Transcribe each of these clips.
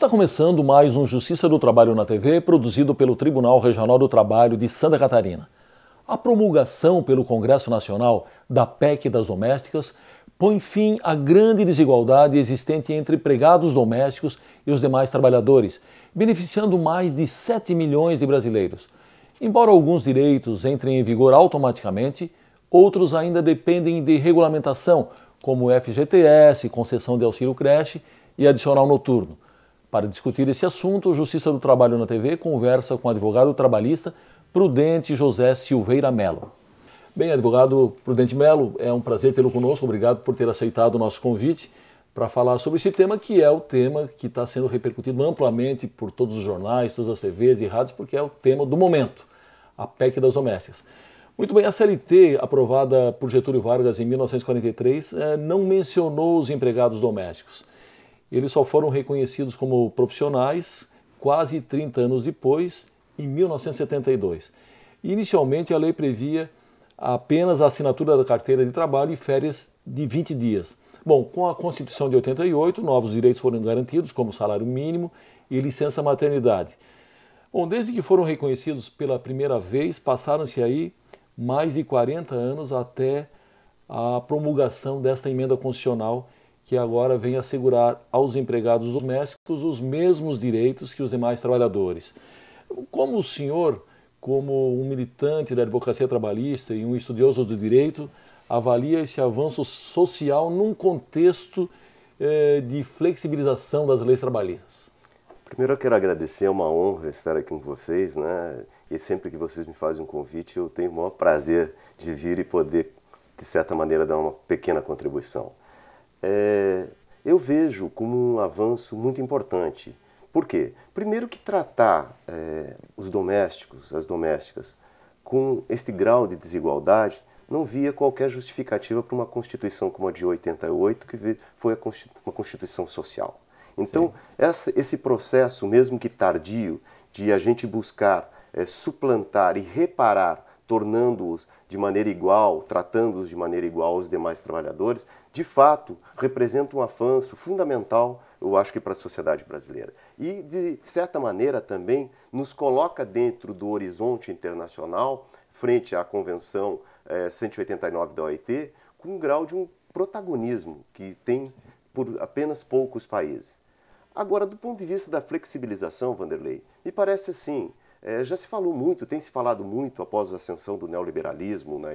Está começando mais um Justiça do Trabalho na TV, produzido pelo Tribunal Regional do Trabalho de Santa Catarina. A promulgação pelo Congresso Nacional da PEC das domésticas põe fim à grande desigualdade existente entre empregados domésticos e os demais trabalhadores, beneficiando mais de 7 milhões de brasileiros. Embora alguns direitos entrem em vigor automaticamente, outros ainda dependem de regulamentação, como o FGTS, concessão de auxílio creche e adicional noturno. Para discutir esse assunto, o Justiça do Trabalho na TV conversa com o advogado trabalhista Prudente José Silveira Melo. Bem, advogado Prudente Melo, é um prazer tê-lo conosco. Obrigado por ter aceitado o nosso convite para falar sobre esse tema, que é o tema que está sendo repercutido amplamente por todos os jornais, todas as TVs e rádios, porque é o tema do momento, a PEC das domésticas. Muito bem, a CLT, aprovada por Getúlio Vargas em 1943, não mencionou os empregados domésticos. Eles só foram reconhecidos como profissionais quase 30 anos depois, em 1972. Inicialmente, a lei previa apenas a assinatura da carteira de trabalho e férias de 20 dias. Bom, com a Constituição de 88, novos direitos foram garantidos, como salário mínimo e licença maternidade. Bom, desde que foram reconhecidos pela primeira vez, passaram-se aí mais de 40 anos até a promulgação desta emenda constitucional, que agora vem assegurar aos empregados domésticos os mesmos direitos que os demais trabalhadores. Como o senhor, como um militante da advocacia trabalhista e um estudioso do direito, avalia esse avanço social num contexto de flexibilização das leis trabalhistas? Primeiro eu quero agradecer, é uma honra estar aqui com vocês, né? E sempre que vocês me fazem um convite, eu tenho o maior prazer de vir e poder, de certa maneira, dar uma pequena contribuição. Eu vejo como um avanço muito importante. Por quê? Primeiro que tratar os domésticos, as domésticas, com este grau de desigualdade, não via qualquer justificativa para uma Constituição como a de 88, que foi uma Constituição social. Então, esse processo, mesmo que tardio, de a gente buscar suplantar e reparar, tornando-os de maneira igual, tratando-os de maneira igual aos demais trabalhadores, de fato, representa um avanço fundamental, eu acho que para a sociedade brasileira. E, de certa maneira, também nos coloca dentro do horizonte internacional, frente à Convenção 189 da OIT, com um grau de um protagonismo que tem por apenas poucos países. Agora, do ponto de vista da flexibilização, Vanderlei, me parece assim, já se falou muito, tem se falado muito após a ascensão do neoliberalismo, né,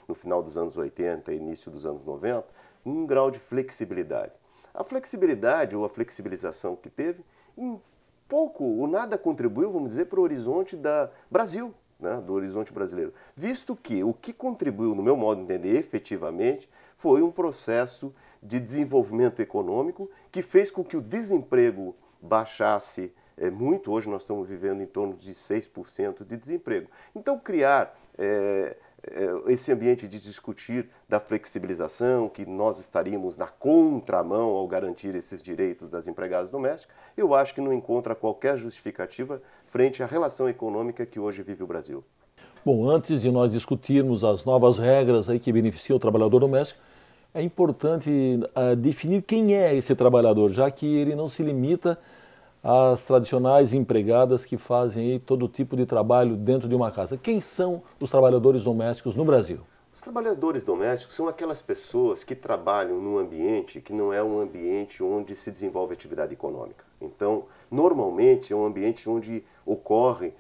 no final dos anos 80 e início dos anos 90, um grau de flexibilidade. A flexibilidade ou a flexibilização que teve, um pouco ou nada contribuiu, vamos dizer, para o horizonte do Brasil, né, do horizonte brasileiro. Visto que o que contribuiu, no meu modo de entender, efetivamente, foi um processo de desenvolvimento econômico que fez com que o desemprego baixasse muito. Hoje nós estamos vivendo em torno de 6% de desemprego. Então, criar esse ambiente de discutir da flexibilização, que nós estaríamos na contramão ao garantir esses direitos das empregadas domésticas, eu acho que não encontra qualquer justificativa frente à relação econômica que hoje vive o Brasil. Bom, antes de nós discutirmos as novas regras aí que beneficiam o trabalhador doméstico, é importante definir quem é esse trabalhador, já que ele não se limita às tradicionais empregadas que fazem aí todo tipo de trabalho dentro de uma casa. Quem são os trabalhadores domésticos no Brasil? Os trabalhadores domésticos são aquelas pessoas que trabalham num ambiente que não é um ambiente onde se desenvolve atividade econômica. Então, normalmente é um ambiente onde ocorre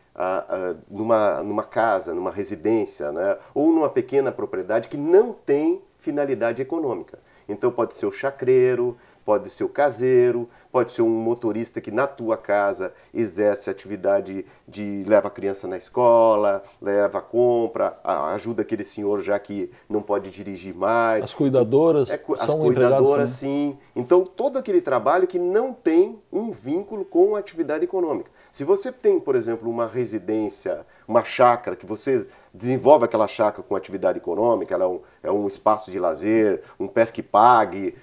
numa casa, numa residência, né, ou numa pequena propriedade que não tem finalidade econômica. Então pode ser o chacreiro, pode ser o caseiro, pode ser um motorista que na tua casa exerce atividade de leva a criança na escola, leva a compra, ajuda aquele senhor já que não pode dirigir mais. As cuidadoras as cuidadoras, sim. Então todo aquele trabalho que não tem um vínculo com a atividade econômica. Se você tem, por exemplo, uma residência, uma chácara, que você desenvolve aquela chácara com atividade econômica, ela é um espaço de lazer, um pesque-pague,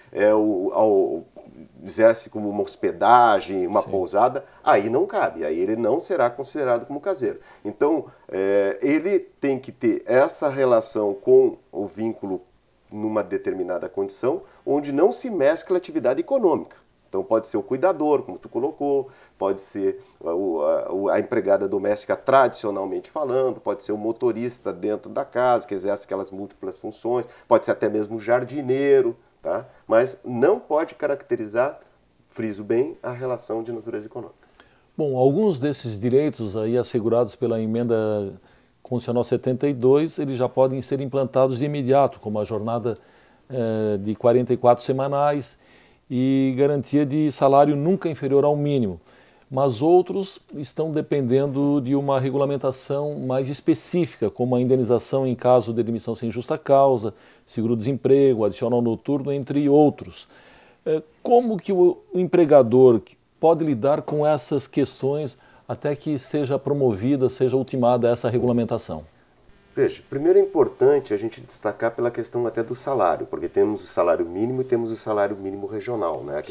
exerce como uma hospedagem, uma pousada, aí não cabe, aí ele não será considerado como caseiro. Então, ele tem que ter essa relação com o vínculo numa determinada condição, onde não se mescla atividade econômica. Então pode ser o cuidador, como tu colocou, pode ser a empregada doméstica tradicionalmente falando, pode ser o motorista dentro da casa, que exerce aquelas múltiplas funções, pode ser até mesmo o jardineiro, tá? Mas não pode caracterizar, friso bem, a relação de natureza econômica. Bom, alguns desses direitos aí assegurados pela emenda constitucional 72, eles já podem ser implantados de imediato, como a jornada de 44 semanais e garantia de salário nunca inferior ao mínimo. Mas outros estão dependendo de uma regulamentação mais específica, como a indenização em caso de demissão sem justa causa, seguro-desemprego, adicional noturno, entre outros. Como que o empregador pode lidar com essas questões até que seja promovida, seja ultimada essa regulamentação? Veja, primeiro é importante a gente destacar pela questão até do salário, porque temos o salário mínimo e temos o salário mínimo regional, né?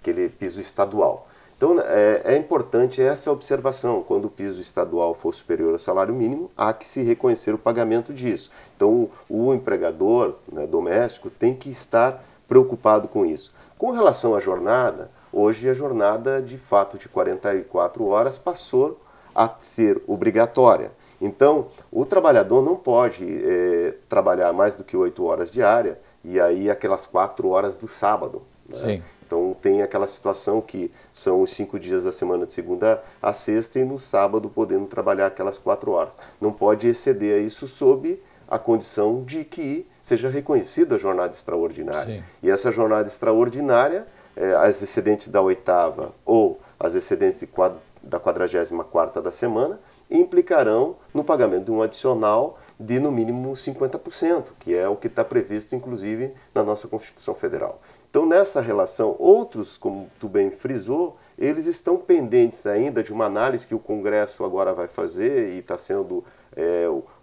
Aquele piso estadual. Então é importante essa observação, quando o piso estadual for superior ao salário mínimo, há que se reconhecer o pagamento disso. Então o empregador, né, doméstico tem que estar preocupado com isso. Com relação à jornada, hoje a jornada de fato de 44 horas passou a ser obrigatória. Então, o trabalhador não pode trabalhar mais do que 8 horas diárias e aí aquelas 4 horas do sábado. Né? Sim. Então, tem aquela situação que são os 5 dias da semana de segunda a sexta e no sábado podendo trabalhar aquelas 4 horas. Não pode exceder a isso sob a condição de que seja reconhecida a jornada extraordinária. Sim. E essa jornada extraordinária, as excedentes da 8ª ou as excedentes da 44ª da semana, implicarão no pagamento de um adicional de no mínimo 50%, que é o que está previsto inclusive na nossa Constituição Federal. Então nessa relação, outros, como tu bem frisou, eles estão pendentes ainda de uma análise que o Congresso agora vai fazer e está sendo,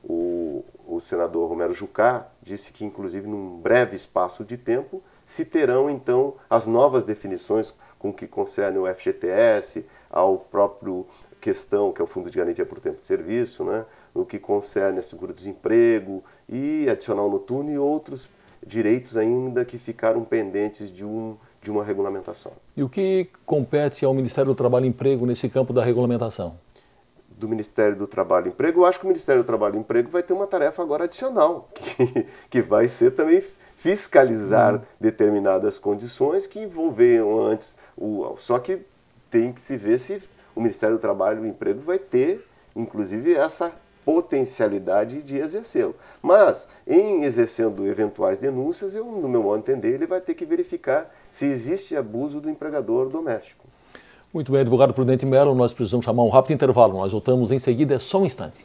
o senador Romero Jucá disse que inclusive num breve espaço de tempo se terão então as novas definições com que concerne o FGTS, ao próprio questão, que é o Fundo de Garantia por Tempo de Serviço, né, no que concerne a seguro-desemprego e adicional noturno e outros direitos ainda que ficaram pendentes de uma regulamentação. E o que compete ao Ministério do Trabalho e Emprego nesse campo da regulamentação? Do Ministério do Trabalho e Emprego, eu acho que o Ministério do Trabalho e Emprego vai ter uma tarefa agora adicional, que vai ser também fiscalizar determinadas condições que envolveram antes, só que tem que se ver se o Ministério do Trabalho e Emprego vai ter, inclusive, essa potencialidade de exercê-lo. Mas, em exercendo eventuais denúncias, no meu modo de entender, ele vai ter que verificar se existe abuso do empregador doméstico. Muito bem, advogado Prudente Mello, nós precisamos chamar um rápido intervalo. Nós voltamos em seguida, é só um instante.